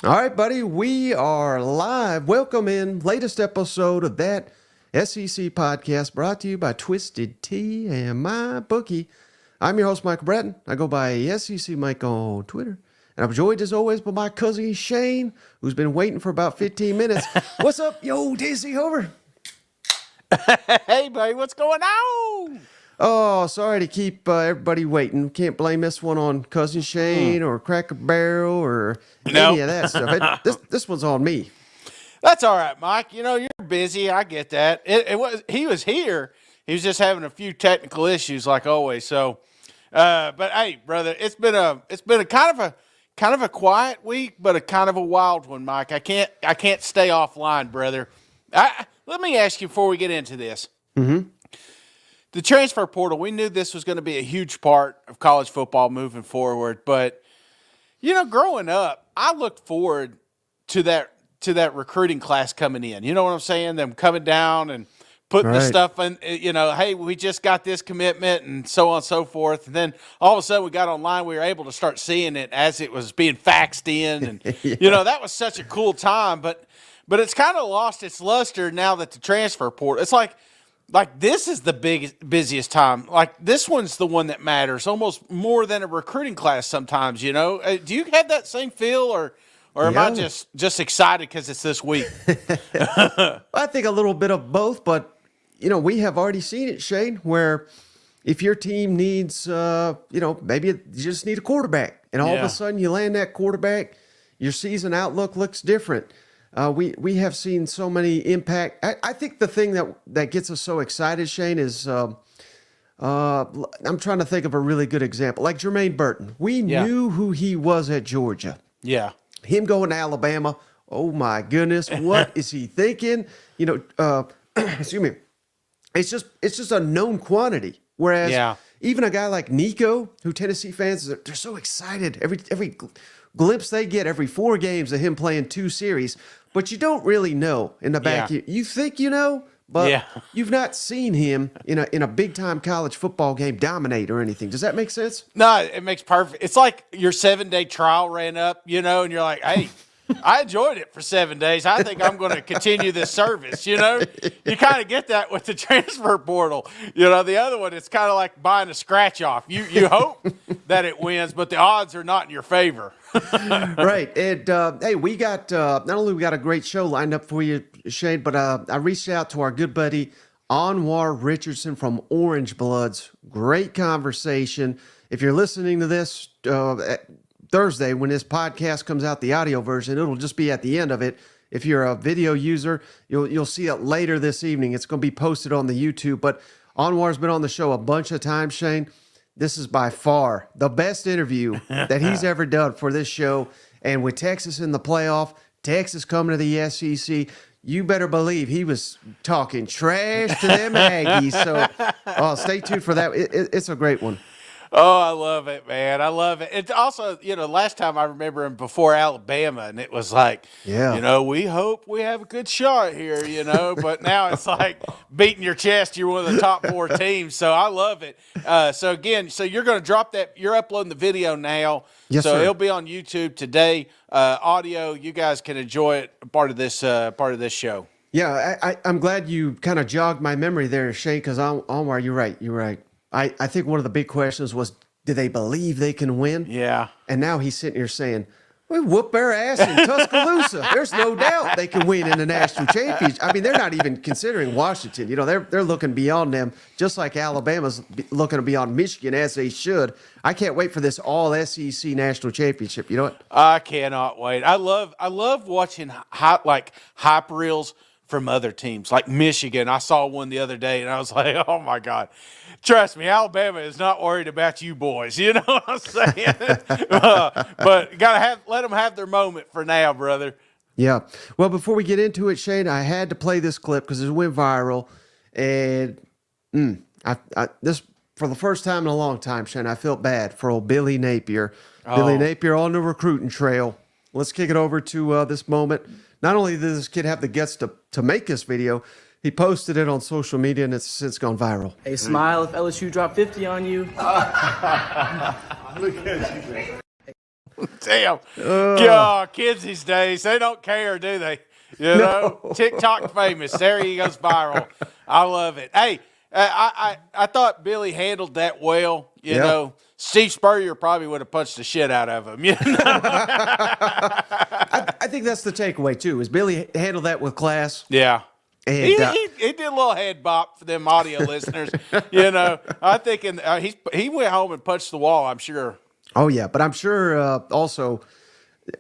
All right, buddy, we are live. Welcome in. Latest episode of that SEC podcast brought to you by Twisted Tea and my bookie. I'm your host, Michael Bratton. I go by SEC Mike on Twitter. And I'm joined as always by my cousin Shane, who's been waiting for about 15 minutes. What's up, yo, DC Hover? Hey, buddy, what's going on? Oh, sorry to keep everybody waiting. Can't blame this one on cousin Shane or Cracker Barrel or any of that stuff. This one's on me. That's all right, Mike. You know, you're busy. I get that. He was here. He was just having a few technical issues, like always. So, but hey, brother, it's been a kind of a quiet week, but a kind of a wild one, Mike. I can't stay offline, brother. Let me ask you before we get into this. Mm-hmm. The transfer portal, we knew this was going to be a huge part of college football moving forward. But, you know, growing up, I looked forward to that recruiting class coming in. You know what I'm saying? Them coming down and putting the stuff in, you know, hey, we just got this commitment and so on and so forth. And then all of a sudden we got online, we were able to start seeing it as it was being faxed in. And, you know, that was such a cool time. But it's kind of lost its luster now that the transfer portal, it's like this is the busiest time. Like this one's the one that matters almost more than a recruiting class sometimes, you know. Do you have that same feel or am I just excited because it's this week? I think a little bit of both, but, you know, we have already seen it, Shane, where if your team needs, maybe you just need a quarterback. And all of a sudden you land that quarterback, your season outlook looks different. We have seen so many impact. I think the thing that gets us so excited, Shane, is I'm trying to think of a really good example. Like Jermaine Burton. We knew who he was at Georgia. Yeah. Him going to Alabama. Oh, my goodness. What is he thinking? You know, excuse me. It's just a known quantity. Whereas even a guy like Nico, who Tennessee fans, they're so excited. Every glimpse they get, every 4 games of him playing 2 series. But you don't really know in the back. You think you know, but you've not seen him in a big-time college football game dominate or anything. Does that make sense? No, it makes perfect. It's like your 7-day trial ran up, you know, and you're like, hey, I enjoyed it for 7 days. I think I'm going to continue this service, you know. You kind of get that with the transfer portal. You know, the other one, it's kind of like buying a scratch off. You hope that it wins, but the odds are not in your favor. Right. And, hey, we got not only we got a great show lined up for you, Shane, but I reached out to our good buddy Anwar Richardson from Orange Bloods. Great conversation. If you're listening to this Thursday, when this podcast comes out, the audio version, it'll just be at the end of it. If you're a video user, you'll see it later this evening. It's going to be posted on the YouTube. But Anwar's been on the show a bunch of times, Shane. This is by far the best interview that he's ever done for this show. And with Texas in the playoff, Texas coming to the SEC, you better believe he was talking trash to them Aggies. So stay tuned for that. It's a great one. Oh, I love it, man. I love it. It's also, you know, last time I remember him before Alabama, and it was like, you know, we hope we have a good shot here, you know, but now it's like beating your chest. You're one of the top 4 teams. So I love it. So again, you're going to drop that. You're uploading the video now. Yes, so sir. It'll be on YouTube today. Audio, you guys can enjoy it. Part of this show. Yeah, I'm glad you kind of jogged my memory there, Shane, because Omar, you're right. You're right. I think one of the big questions was, do they believe they can win? Yeah. And now he's sitting here saying, we whoop their ass in Tuscaloosa. There's no doubt they can win in the national championship. I mean, they're not even considering Washington. You know, they're looking beyond them, just like Alabama's looking beyond Michigan, as they should. I can't wait for this all SEC national championship. You know what? I cannot wait. I love watching hype reels from other teams, like Michigan. I saw one the other day, and I was like, oh, my God. Trust me, Alabama is not worried about you boys. You know what I'm saying? But let them have their moment for now, brother. Yeah. Well, before we get into it, Shane, I had to play this clip because it went viral. And this, for the first time in a long time, Shane, I felt bad for old Billy Napier. Oh. Billy Napier on the recruiting trail. Let's kick it over to this moment. Not only did this kid have the guts to make this video, he posted it on social media, and it's since gone viral. Hey, smile if LSU dropped 50 on you. Look at you, man. Damn. God, kids these days, they don't care, do they? You know, TikTok famous. There he goes viral. I love it. Hey, I thought Billy handled that well. You know, Steve Spurrier probably would have punched the shit out of him. You know? I think that's the takeaway too. Is Billy handled that with class? Yeah. And, he did a little head bop for them audio listeners. You know, I think he went home and punched the wall, I'm sure. Oh, yeah. But I'm sure also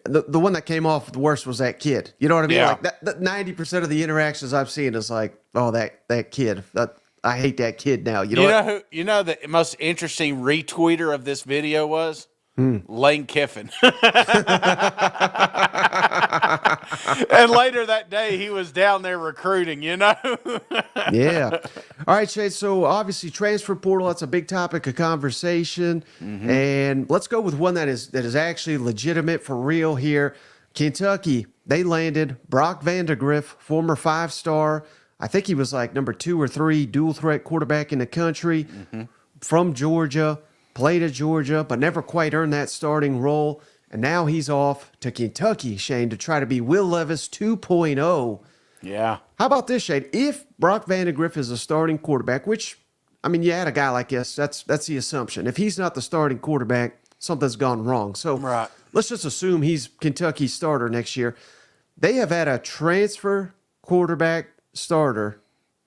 the one that came off the worst was that kid. You know what I mean? Yeah. Like that 90% of the interactions I've seen is like, oh, that kid. I hate that kid now. You know You know the most interesting retweeter of this video was? Lane Kiffin. And later that day, he was down there recruiting, you know? Yeah. All right, Shade. So obviously, transfer portal, that's a big topic of conversation. And let's go with one that is actually legitimate for real here. Kentucky, they landed Brock Vandegrift, former 5-star. I think he was like number 2 or 3 dual threat quarterback in the country from Georgia, played at Georgia, but never quite earned that starting role. And now he's off to Kentucky, Shane, to try to be Will Levis 2.0. Yeah. How about this, Shane? If Brock Vandegrift is a starting quarterback, which, I mean, you had a guy like this, that's the assumption. If he's not the starting quarterback, something's gone wrong. So let's just assume he's Kentucky's starter next year. They have had a transfer quarterback starter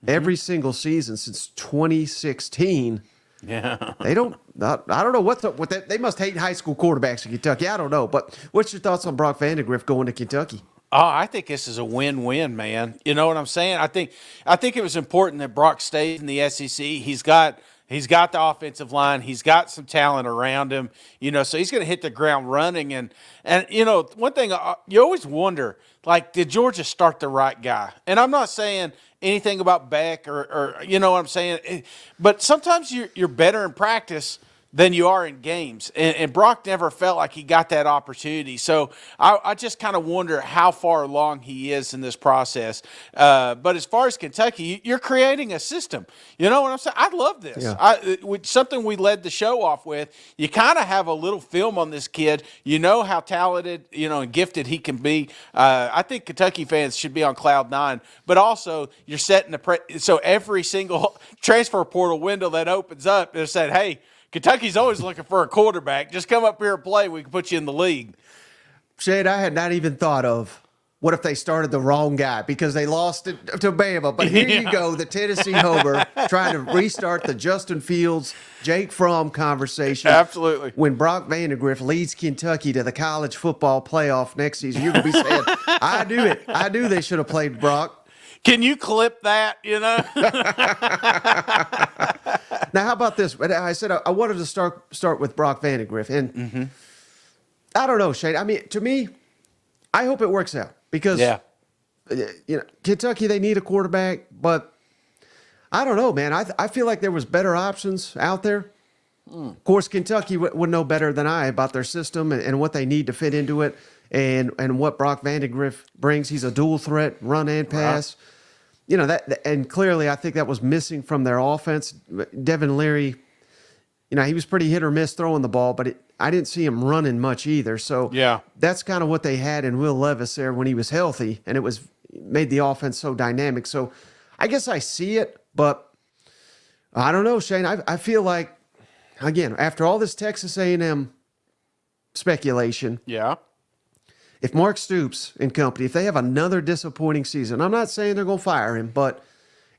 every single season since 2016. Yeah. They don't. I don't know what that. They must hate high school quarterbacks in Kentucky. I don't know. But what's your thoughts on Brock Vandegrift going to Kentucky? Oh, I think this is a win-win, man. You know what I'm saying? I think it was important that Brock stays in the SEC. He's got the offensive line. He's got some talent around him. You know, so he's going to hit the ground running. And you know, one thing you always wonder, like, did Georgia start the right guy? And I'm not saying anything about Beck or you know what I'm saying, but sometimes you're better in practice than you are in games. And Brock never felt like he got that opportunity. So I just kind of wonder how far along he is in this process. But as far as Kentucky, you're creating a system. You know what I'm saying? I love this. Yeah. Something we led the show off with, you kind of have a little film on this kid. You know how talented, you know, and gifted he can be. I think Kentucky fans should be on cloud 9. But also, you're setting so every single transfer portal window that opens up, they're saying, hey, Kentucky's always looking for a quarterback. Just come up here and play. We can put you in the league. Shade, I had not even thought of what if they started the wrong guy because they lost it to Bama. But here you go, the Tennessee Homer trying to restart the Justin Fields, Jake Fromm conversation. Absolutely. When Brock Vandegrift leads Kentucky to the college football playoff next season, you're going to be saying, I knew it. I knew they should have played Brock. Can you clip that, you know? Now, how about this? I said I wanted to start with Brock Vandegrift. And I don't know, Shane. I mean, to me, I hope it works out because, you know, Kentucky, they need a quarterback. But I don't know, man. I feel like there was better options out there. Of course, Kentucky would know better than I about their system and what they need to fit into it and what Brock Vandegrift brings. He's a dual threat, run and pass. Right. You know, and clearly I think that was missing from their offense. Devin Leary, you know, he was pretty hit or miss throwing the ball, but I didn't see him running much either. So that's kind of what they had in Will Levis there when he was healthy, and it made the offense so dynamic. So I guess I see it, but I don't know, Shane. I feel like, again, after all this Texas A&M speculation, if Mark Stoops and company, if they have another disappointing season, I'm not saying they're going to fire him, but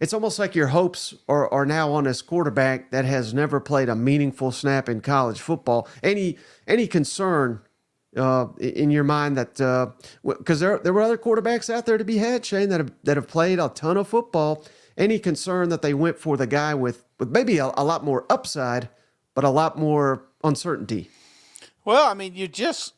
it's almost like your hopes are now on this quarterback that has never played a meaningful snap in college football. Any concern in your mind that because there were other quarterbacks out there to be had, Shane, that have played a ton of football. Any concern that they went for the guy with maybe a lot more upside, but a lot more uncertainty? Well, I mean, you just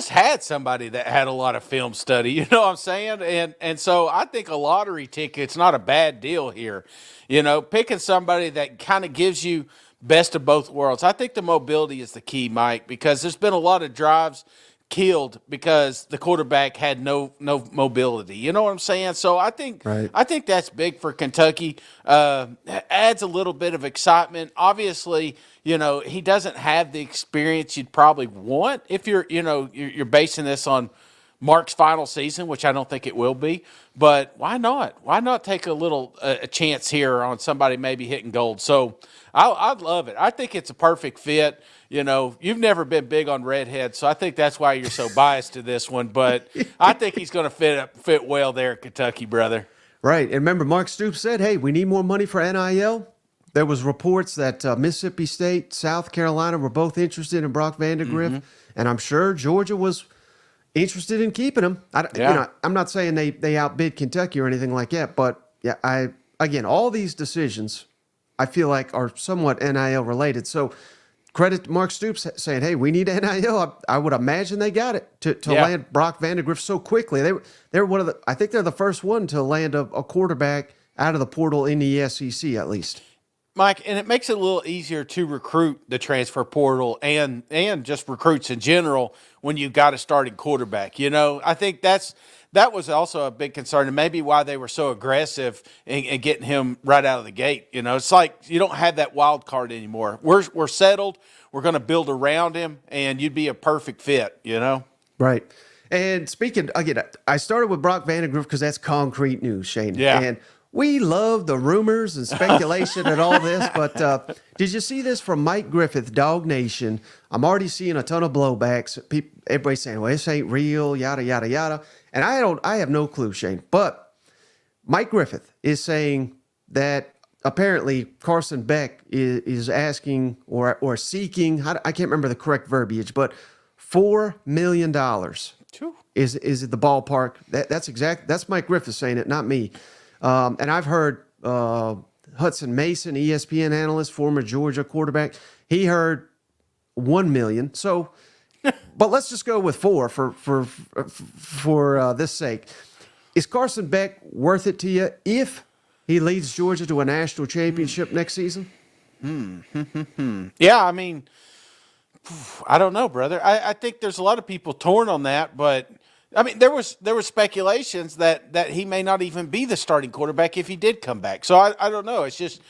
had somebody that had a lot of film study, you know what I'm saying? And so I think a lottery ticket's not a bad deal here. You know, picking somebody that kind of gives you best of both worlds. I think the mobility is the key, Mike, because there's been a lot of drives killed because the quarterback had no mobility. You know what I'm saying? So I think Right. that's big for Kentucky. Adds a little bit of excitement. Obviously, he doesn't have the experience you'd probably want if you're basing this on Mark's final season, which I don't think it will be. But why not? Why not take a chance here on somebody maybe hitting gold? So I'd love it. I think it's a perfect fit. You've never been big on redheads, so I think that's why you're so biased to this one. But I think he's going to fit well there at Kentucky, brother. Right. And remember, Mark Stoops said, hey, we need more money for NIL. There was reports that Mississippi State, South Carolina were both interested in Brock Vandagriff. And I'm sure Georgia was interested in keeping him. I'm not saying they outbid Kentucky or anything like that. But, yeah, all these decisions I feel like are somewhat NIL related. So credit to Mark Stoops saying, hey, we need NIL. I would imagine they got it to land Brock Vandagriff so quickly. They're one of the, I think they're the first one to land a quarterback out of the portal in the SEC at least. Mike, and it makes it a little easier to recruit the transfer portal and just recruits in general when you've got a starting quarterback. I think that was also a big concern, and maybe why they were so aggressive in getting him right out of the gate. It's like you don't have that wild card anymore. We're settled. We're going to build around him, and you'd be a perfect fit. Right. And speaking again, I started with Brock Vandagriff because that's concrete news, Shane. Yeah. And we love the rumors and speculation and all this, but did you see this from Mike Griffith, Dog Nation? I'm already seeing a ton of blowbacks. Everybody saying, well, this ain't real, yada, yada, yada. And I have no clue, Shane. But Mike Griffith is saying that apparently Carson Beck is asking or seeking, I can't remember the correct verbiage, but $4 million is the ballpark. That's Mike Griffith saying it, not me. And I've heard Hudson Mason, ESPN analyst, former Georgia quarterback, he heard 1 million. So, but let's just go with 4 for this sake. Is Carson Beck worth it to you if he leads Georgia to a national championship next season? Yeah, I mean, I don't know, brother. I think there's a lot of people torn on that, but I mean, there was speculations that he may not even be the starting quarterback if he did come back. So I don't know. It's just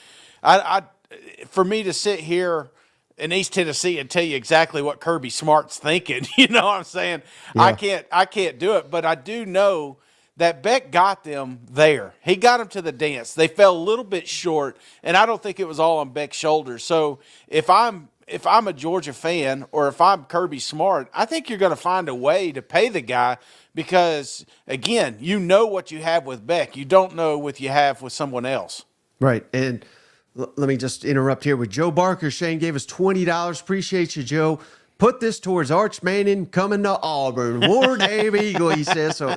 for me to sit here in East Tennessee and tell you exactly what Kirby Smart's thinking, you know what I'm saying? Yeah. I can't do it, but I do know that Beck got them there. He got them to the dance. They fell a little bit short, and I don't think it was all on Beck's shoulders. So if I'm a Georgia fan or if I'm Kirby Smart, I think you're going to find a way to pay the guy because, again, you know what you have with Beck. You don't know what you have with someone else. Right. And let me just interrupt here with Joe Barker. Shane gave us $20. Appreciate you, Joe. Put this towards Arch Manning coming to Auburn. War Navy Eagle, he says. So,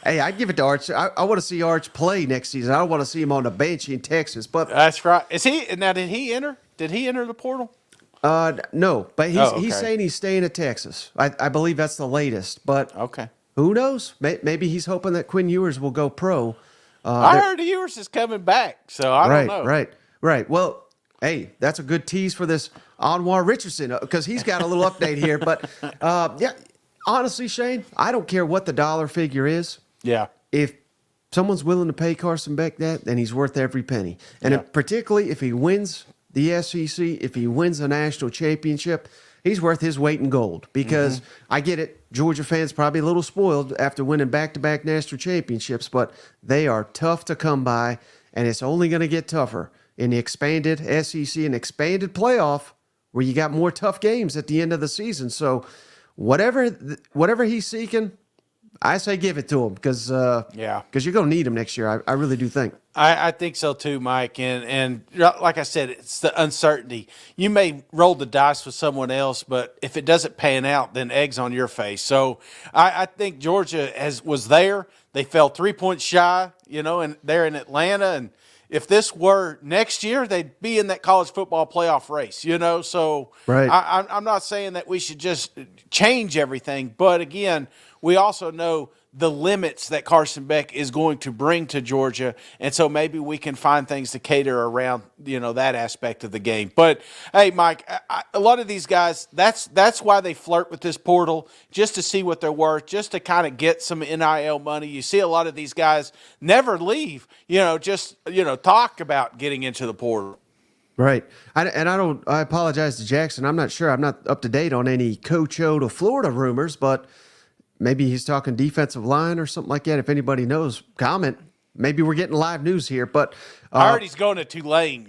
hey, I'd give it to Arch. I want to see Arch play next season. I don't want to see him on the bench in Texas. But that's right. Did he enter? Did he enter the portal? No, but he's saying he's staying at Texas. I believe that's the latest. But okay, who knows? Maybe he's hoping that Quinn Ewers will go pro. I heard Ewers is coming back, so I don't know. Right. Well, hey, that's a good tease for this Anwar Richardson because he's got a little update here. But yeah, honestly, Shane, I don't care what the dollar figure is. Yeah. If someone's willing to pay Carson Beck that, then he's worth every penny. And particularly if he wins the SEC, if he wins a national championship, he's worth his weight in gold because I get it. Georgia fans probably a little spoiled after winning back-to-back national championships, but they are tough to come by, and it's only going to get tougher in the expanded SEC and expanded playoff where you got more tough games at the end of the season. So whatever he's seeking, I say give it to him because you're going to need him next year. I really do think. I think so too, Mike. And like I said, it's the uncertainty. You may roll the dice with someone else, but if it doesn't pan out, then egg's on your face. So I think Georgia was there. They fell 3 points shy, and they're in Atlanta. And if this were next year, they'd be in that college football playoff race, So right. I'm not saying that we should just change everything. But again, we also know the limits that Carson Beck is going to bring to Georgia, and so maybe we can find things to cater around, that aspect of the game. But hey, Mike, a lot of these guys, that's why they flirt with this portal, just to see what they're worth, just to kind of get some NIL money. You see a lot of these guys never leave, just talk about getting into the portal. Right. I apologize to Jackson. I'm not sure. I'm not up to date on any Coach O to Florida rumors, but maybe he's talking defensive line or something like that. If anybody knows, comment. Maybe we're getting live news here, but I heard he's going to Tulane,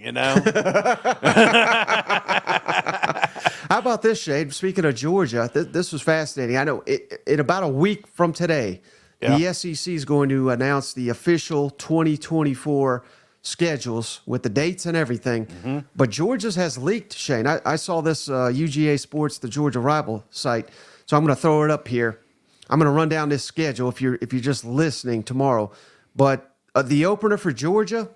How about this, Shade? Speaking of Georgia, this was fascinating. I know in about a week from today, the SEC is going to announce the official 2024 schedules with the dates and everything. Mm-hmm. But Georgia's has leaked, Shane. I saw this UGA Sports, the Georgia Rival site, so I'm going to throw it up here. I'm going to run down this schedule if you're just listening tomorrow. But the opener for Georgia,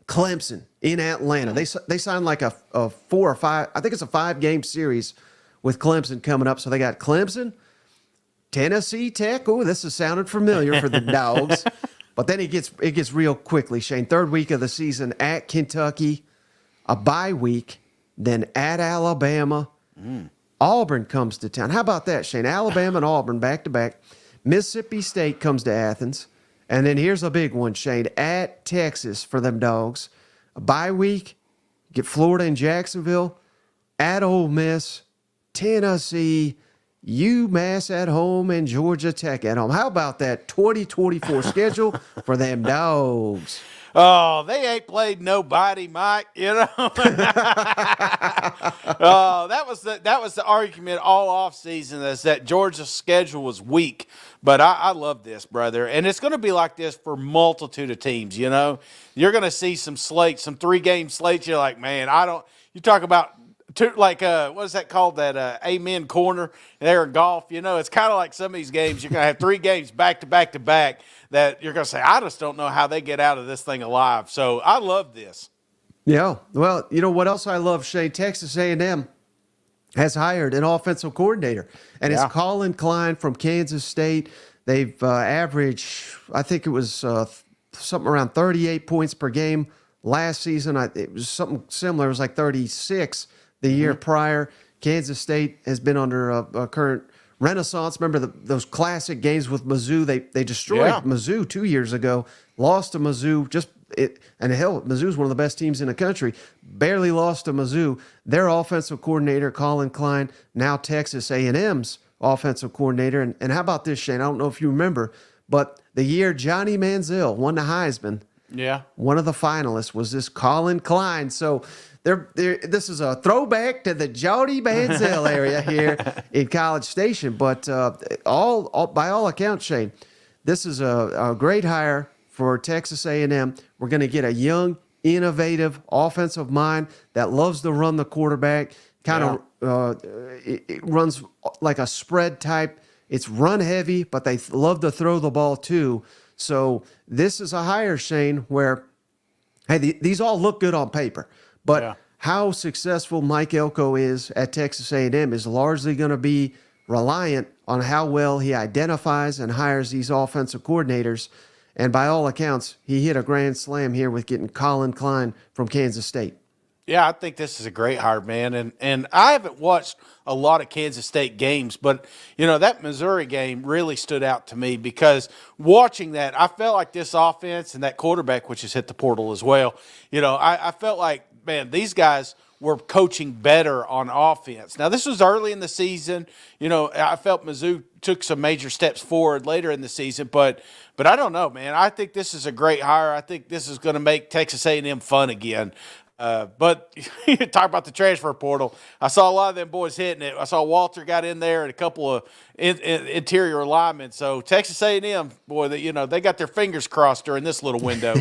Clemson in Atlanta. They signed like a 4 or 5. I think it's a 5-game series with Clemson coming up. So they got Clemson, Tennessee Tech. Oh, this is sounding familiar for the Dogs. But then it gets real quickly, Shane. Third week of the season at Kentucky, a bye week, then at Alabama. Auburn comes to town. How about that, Shane? Alabama and Auburn back to back. Mississippi State comes to Athens. And then here's a big one, Shane, at Texas for them Dogs. A bye week, get Florida and Jacksonville, at Ole Miss, Tennessee, UMass at home, and Georgia Tech at home. How about that 2024 schedule for them Dogs? Oh, they ain't played nobody, Mike. Oh, that was the argument all off season, is that Georgia's schedule was weak. But I love this, brother, and it's going to be like this for multitude of teams. You're going to see some slates, some 3-game slates. You're like, man, You talk about what is that called? That amen corner there in golf. It's kind of like some of these games. You're going to have 3 games back to back to back that you're going to say, I just don't know how they get out of this thing alive. So I love this. Yeah. Well, you know what else I love, Shane? Texas A&M has hired an offensive coordinator, and it's Colin Klein from Kansas State. They've averaged, I think it was something around 38 points per game last season. It was something similar. It was like 36 the year prior. Kansas State has been under a current renaissance. Remember those classic games with Mizzou? They destroyed Mizzou 2 years ago, lost to Mizzou. And hell, Mizzou's one of the best teams in the country. Barely lost to Mizzou. Their offensive coordinator, Colin Klein, now Texas A&M's offensive coordinator. And how about this, Shane? I don't know if you remember, but the year Johnny Manziel won the Heisman, one of the finalists was this Colin Klein. So this is a throwback to the Johnny Manziel area here in College Station. But all by all accounts, Shane, this is a great hire for Texas A&M. We're going to get a young, innovative offensive mind that loves to run the quarterback. It runs like a spread type. It's run heavy, but they love to throw the ball too. So this is a hire, Shane, where, hey, these all look good on paper, but how successful Mike Elko is at Texas A&M is largely going to be reliant on how well he identifies and hires these offensive coordinators. And by all accounts, he hit a grand slam here with getting Colin Klein from Kansas State. Yeah, I think this is a great hire, man. And I haven't watched a lot of Kansas State games, but, that Missouri game really stood out to me because watching that, I felt like this offense and that quarterback, which has hit the portal as well, I felt like, man, these guys were coaching better on offense. Now, this was early in the season. I felt Mizzou took some major steps forward later in the season, but I don't know, man. I think this is a great hire. I think this is going to make Texas A&M fun again. But you talk about the transfer portal. I saw a lot of them boys hitting it. I saw Walter got in there and a couple of interior linemen. So Texas A&M, boy, they got their fingers crossed during this little window.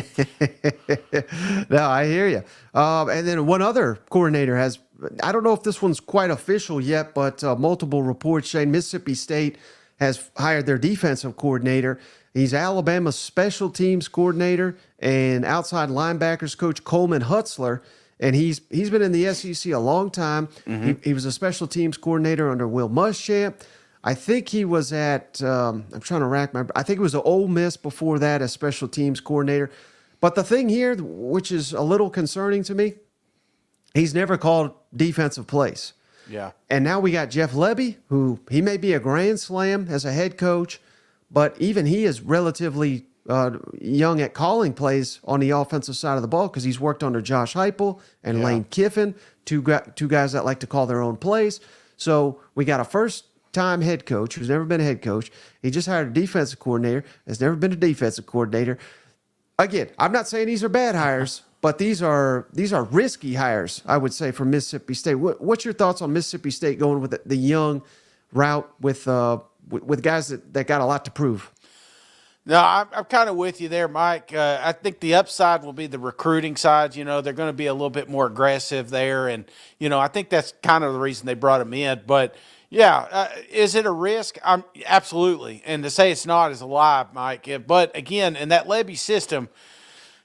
No, I hear you. And then one other coordinator has, I don't know if this one's quite official yet, but multiple reports, Shane, Mississippi State has hired their defensive coordinator. He's Alabama's special teams coordinator and outside linebackers coach Coleman Hutzler, and he's been in the SEC a long time. Mm-hmm. He was a special teams coordinator under Will Muschamp. I think he was at, I'm trying to rack my, I think it was the Ole Miss before that as special teams coordinator. But the thing here, which is a little concerning to me, he's never called defensive plays. Yeah. And now we got Jeff Lebby, who he may be a grand slam as a head coach, but even he is relatively young at calling plays on the offensive side of the ball because he's worked under Josh Heupel and Lane Kiffin, two guys that like to call their own plays. So we got a first-time head coach who's never been a head coach. He just hired a defensive coordinator, has never been a defensive coordinator. Again, I'm not saying these are bad hires, but these are risky hires, I would say, for Mississippi State. What's your thoughts on Mississippi State going with the young route with guys that got a lot to prove? No, I'm kind of with you there, Mike. I think the upside will be the recruiting side. You know, they're going to be a little bit more aggressive there. And, you know, I think that's kind of the reason they brought him in. But, yeah, is it a risk? Absolutely. And to say it's not is a lie, Mike. But, again, in that Lebby system,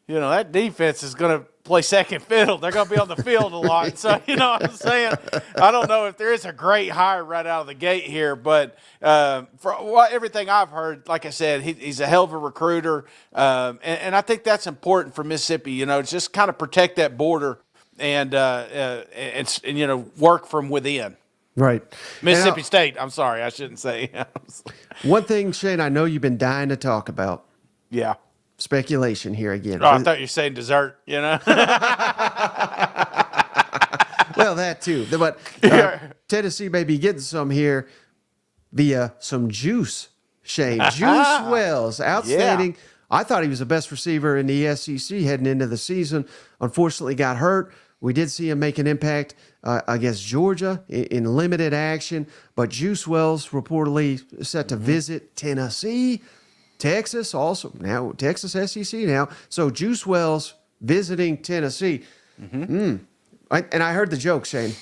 you know, that defense is going to play second fiddle. They're going to be on the field a lot. So, you know what I'm saying? I don't know if there is a great hire right out of the gate here, but for everything I've heard, like I said, he's a hell of a recruiter. And I think that's important for Mississippi, you know, just kind of protect that border and you know, work from within. Right. Mississippi State. I'm sorry. I shouldn't say. One thing, Shane, I know you've been dying to talk about. Yeah. Speculation here again. Oh, I thought you were saying dessert, you know? Well, that too. But Tennessee may be getting some here via some juice, Shane. Juice Wells, outstanding. Yeah. I thought he was the best receiver in the SEC heading into the season. Unfortunately, got hurt. We did see him make an impact against Georgia in limited action. But Juice Wells reportedly set to visit Tennessee. Texas also now, Texas SEC now. So Juice Wells visiting Tennessee. And I heard the joke, Shane.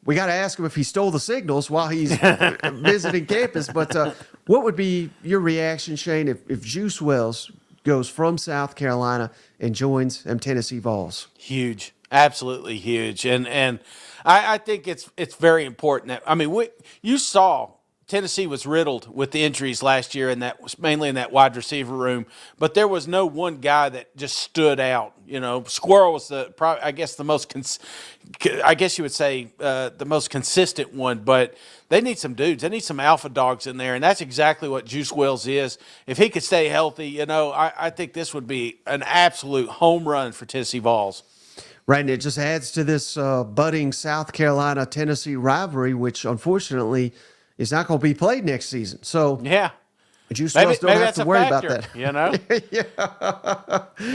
We got to ask him if he stole the signals while he's visiting campus. But what would be your reaction, Shane, if Juice Wells goes from South Carolina and joins them Tennessee Vols? Huge. Absolutely huge. And I think it's very important that, I mean, you saw Tennessee was riddled with the injuries last year, and that was mainly in that wide receiver room. But there was no one guy that just stood out. You know, Squirrel was the most, I guess you would say, the most consistent one. But they need some dudes. They need some alpha dogs in there, and that's exactly what Juice Wells is. If he could stay healthy, you know, I think this would be an absolute home run for Tennessee Vols. Right, and it just adds to this budding South Carolina-Tennessee rivalry, which unfortunately is not going to be played next season. So yeah, Juice Wells don't have to worry about that. You know,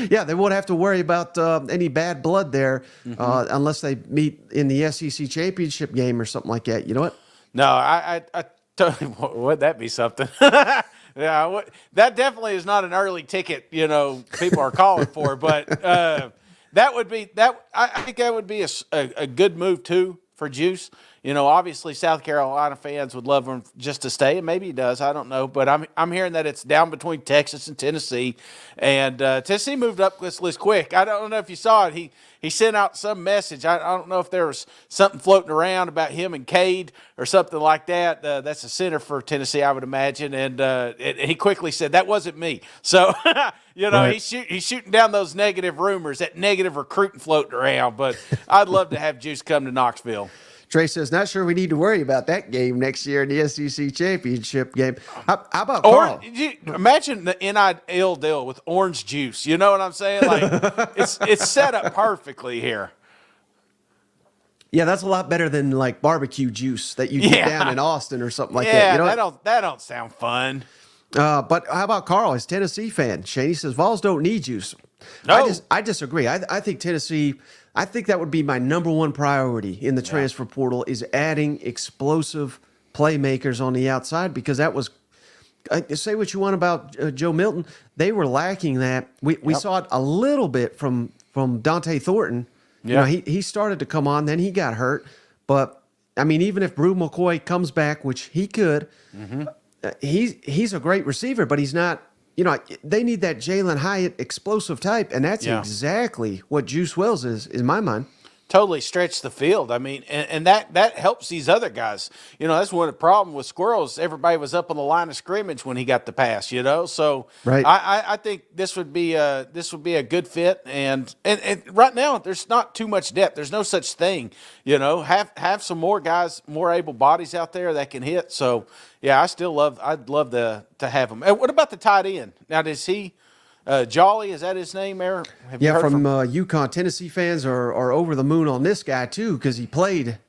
yeah, they won't have to worry about any bad blood there unless they meet in the SEC championship game or something like that. You know what? No, I totally would that be something. Yeah, that definitely is not an early ticket. You know, people are calling for, but that would be that. I think that would be a good move too for Juice. You know, obviously South Carolina fans would love him just to stay, and maybe he does. I don't know, but I'm hearing that it's down between Texas and Tennessee, and Tennessee moved up this list quick. I don't know if you saw it. He sent out some message. I don't know if there was something floating around about him and Cade or something like that. That's a center for Tennessee, I would imagine, and he quickly said that wasn't me. So you know, right. He's shooting down those negative rumors, that negative recruiting floating around. But I'd love to have Juice come to Knoxville. Trey says, not sure we need to worry about that game next year in the SEC championship game. How about Carl? Imagine the NIL deal with orange juice. You know what I'm saying? Like it's set up perfectly here. Yeah, that's a lot better than like barbecue juice that you get down in Austin or something like that. You know that don't sound fun. But how about Carl, his Tennessee fan? Shane, he says Vols don't need juice. No. I disagree. I think Tennessee. I think that would be my number one priority in the transfer portal is adding explosive playmakers on the outside because that was say what you want about Joe Milton. They were lacking that. We saw it a little bit from Dante Thornton. Yeah. You know, he started to come on, then he got hurt. But, I mean, even if Brew McCoy comes back, which he could, he's a great receiver, but he's not. You know, they need that Jalen Hyatt explosive type, and that's exactly what Juice Wells is in my mind. totally stretch the field. I mean, and that helps these other guys. That's one of the problem with Squirrels. Everybody was up on the line of scrimmage when he got the pass. So Right. I think this would be a good fit. And right now there's not too much depth. There's no such thing. Have some more guys, more able bodies out there that can hit. So yeah, I'd love to have him. And what about the tight end? Now does he? Jolly, is that his name, Eric? Have you Yeah, heard from UConn. Tennessee fans are over the moon on this guy, too, because he played.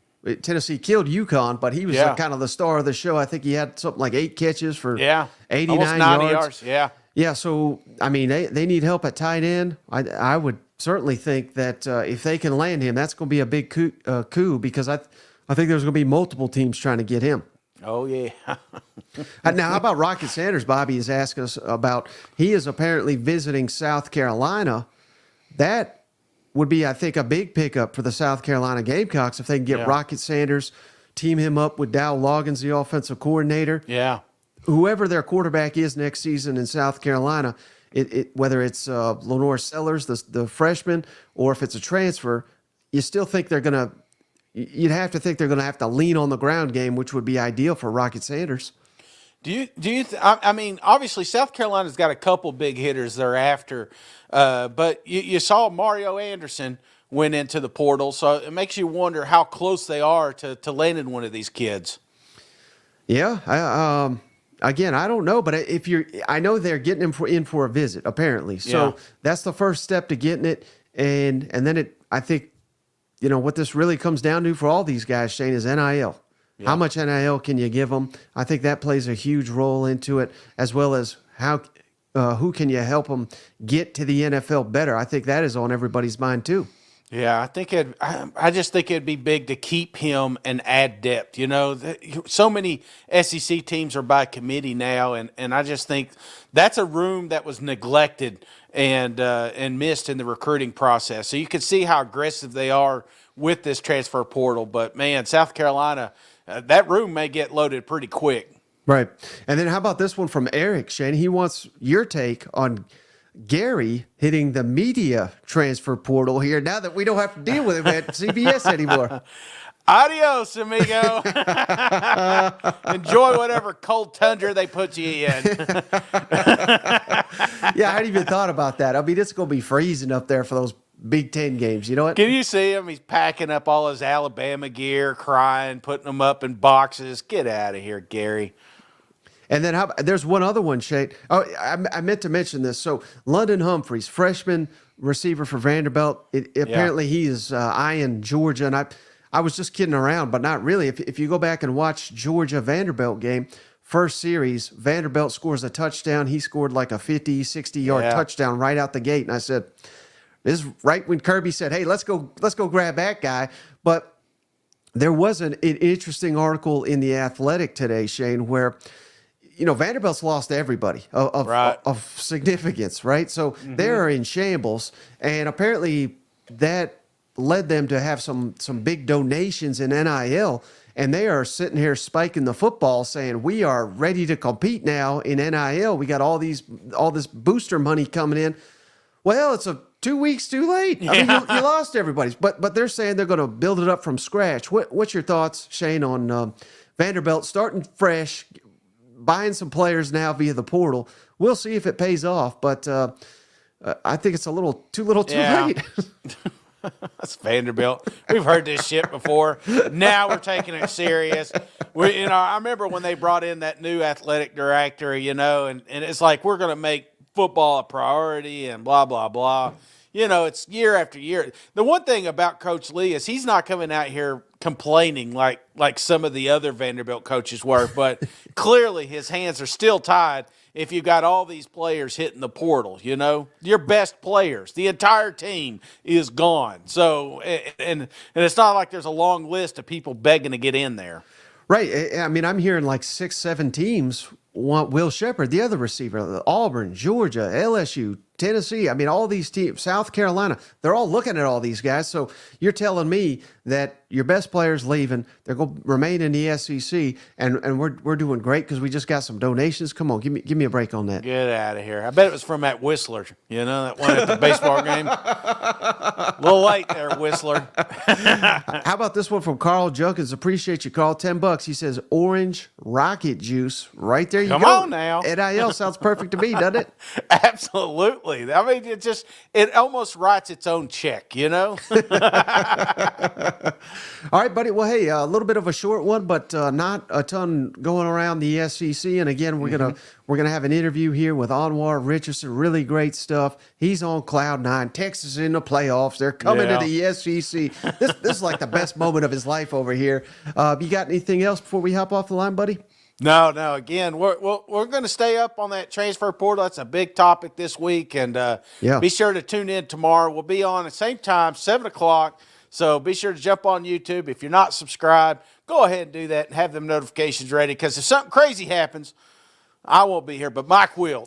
Tennessee killed UConn, but he was kind of the star of the show. I think he had something like 8 catches for 89 almost 90 yards. Yeah. Yeah, so, I mean, they need help at tight end. I would certainly think that if they can land him, that's going to be a big coup because I think there's going to be multiple teams trying to get him. Oh, yeah. Now, how about Rocket Sanders? Bobby has asked us about. He is apparently visiting South Carolina. That would be, I think, a big pickup for the South Carolina Gamecocks if they can get Rocket Sanders, team him up with Dow Loggins, the offensive coordinator. Yeah. Whoever their quarterback is next season in South Carolina, whether it's Lenore Sellers, the freshman, or if it's a transfer, you still think they're going to. You'd have to think they're going to have to lean on the ground game, which would be ideal for Rocket Sanders. I mean, obviously South Carolina's got a couple big hitters they're after, but you saw Mario Anderson went into the portal, so it makes you wonder how close they are to landing one of these kids. Yeah, again, I don't know, but I know they're getting him in for a visit apparently, so that's the first step to getting it, and then I think. What this really comes down to for all these guys, Shane, is NIL. Yeah. How much NIL can you give them? I think that plays a huge role into it, as well as who can you help them get to the NFL better. I think that is on everybody's mind too. Yeah, I just think it'd be big to keep him and add depth. So many SEC teams are by committee now, and I just think that's a room that was neglected and missed in the recruiting process. So you can see how aggressive they are with this transfer portal. But man, South Carolina, that room may get loaded pretty quick. Right. And then how about this one from Eric, Shane? He wants your take on Gary hitting the media transfer portal here now that we don't have to deal with him at CBS anymore. Adios, amigo. Enjoy whatever cold tundra they put you in. Yeah, I hadn't even thought about that. I mean, it's going to be freezing up there for those Big Ten games. You know what? Can you see him? He's packing up all his Alabama gear, crying, putting them up in boxes. Get out of here, Gary. And then there's one other one, Shane. Oh, I meant to mention this. So London Humphreys, freshman receiver for Vanderbilt. Apparently he is eyeing Georgia. And I was just kidding around, but not really. If you go back and watch Georgia-Vanderbilt game, first series, Vanderbilt scores a touchdown. He scored like a 50, 60-yard touchdown right out the gate. And I said, this is right when Kirby said, hey, let's go grab that guy. But there was an interesting article in The Athletic today, Shane, where – Vanderbilt's lost everybody of significance, right? So they're in shambles, and apparently that led them to have some big donations in NIL, and they are sitting here spiking the football, saying we are ready to compete now in NIL. We got all this booster money coming in. Well, it's 2 weeks too late. I mean, you lost everybody's, but they're saying they're going to build it up from scratch. What's your thoughts, Shane, on Vanderbilt starting fresh? Buying some players now via the portal. We'll see if it pays off, but I think it's too late. That's Vanderbilt. We've heard this shit before. Now we're taking it serious. I remember when they brought in that new athletic director, and it's like we're going to make football a priority and blah, blah, blah. It's year after year. The one thing about Coach Lee is he's not coming out here complaining like some of the other Vanderbilt coaches were, but clearly his hands are still tied if you got all these players hitting the portal, your best players, the entire team is gone. So, and it's not like there's a long list of people begging to get in there. Right. I mean, I'm hearing like 6, 7 teams want Will Shepherd, the other receiver, Auburn, Georgia, LSU, Tennessee. I mean, all these teams, South Carolina, they're all looking at all these guys. So you're telling me that your best player's leaving, they're going to remain in the SEC, and we're doing great because we just got some donations. Come on, give me a break on that. Get out of here. I bet it was from that Whistler, that one at the baseball game. A little late there, Whistler. How about this one from Carl Junkins? Appreciate you, Carl. $10. He says, Orange Rocket Juice. Right there you go. Come on now. NIL sounds perfect to me, doesn't it? Absolutely. I mean, it almost writes its own check, All right, buddy. Well, hey, a little bit of a short one, but not a ton going around the SEC. And again, we're gonna have an interview here with Anwar Richardson. Really great stuff. He's on cloud nine. Texas is in the playoffs. They're coming to the SEC. This is like the best moment of his life over here. You got anything else before we hop off the line, buddy? No. Again, we're going to stay up on that transfer portal. That's a big topic this week, and be sure to tune in tomorrow. We'll be on at the same time, 7:00. So be sure to jump on YouTube. If you're not subscribed, go ahead and do that and have them notifications ready. Because if something crazy happens, I won't be here, but Mike will.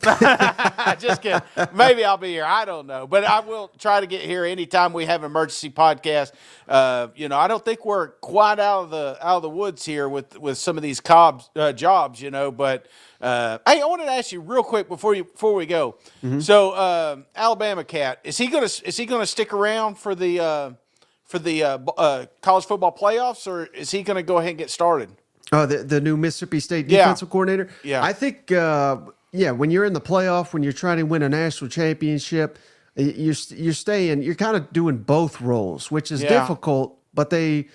Just kidding. Maybe I'll be here. I don't know. But I will try to get here anytime we have an emergency podcast. I don't think we're quite out of the woods here with some of these jobs, But hey, I wanted to ask you real quick before we go. Mm-hmm. So Alabama Cat, is he gonna stick around for the college football playoffs, or is he gonna go ahead and get started? Oh, the new Mississippi State defensive coordinator? Yeah. I think, when you're in the playoff, when you're trying to win a national championship, you're kind of doing both roles, which is difficult, but it's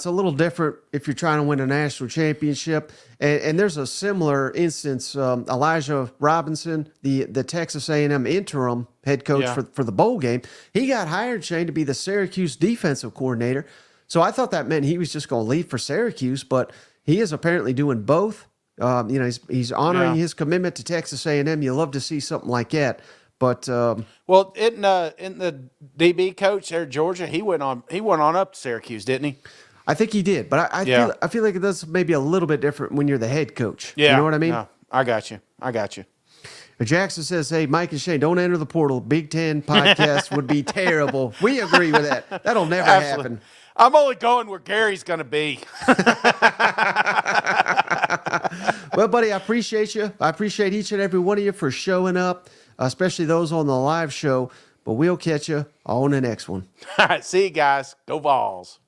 a little different if you're trying to win a national championship. And there's a similar instance, Elijah Robinson, the Texas A&M interim head coach for the bowl game. He got hired, Shane, to be the Syracuse defensive coordinator. So I thought that meant he was just going to leave for Syracuse, but he is apparently doing both. He's honoring his commitment to Texas A&M. You love to see something like that. But in the DB coach there, Georgia, he went on up to Syracuse, didn't he? I think he did. But I feel like that's maybe a little bit different when you're the head coach. Yeah, you know what I mean? No, I got you. Jackson says, hey, Mike and Shane, don't enter the portal. Big Ten podcast would be terrible. We agree with that. That'll never happen. I'm only going where Gary's going to be. Well, buddy, I appreciate you. I appreciate each and every one of you for showing up, especially those on the live show. But we'll catch you on the next one. All right, see you guys. Go Vols.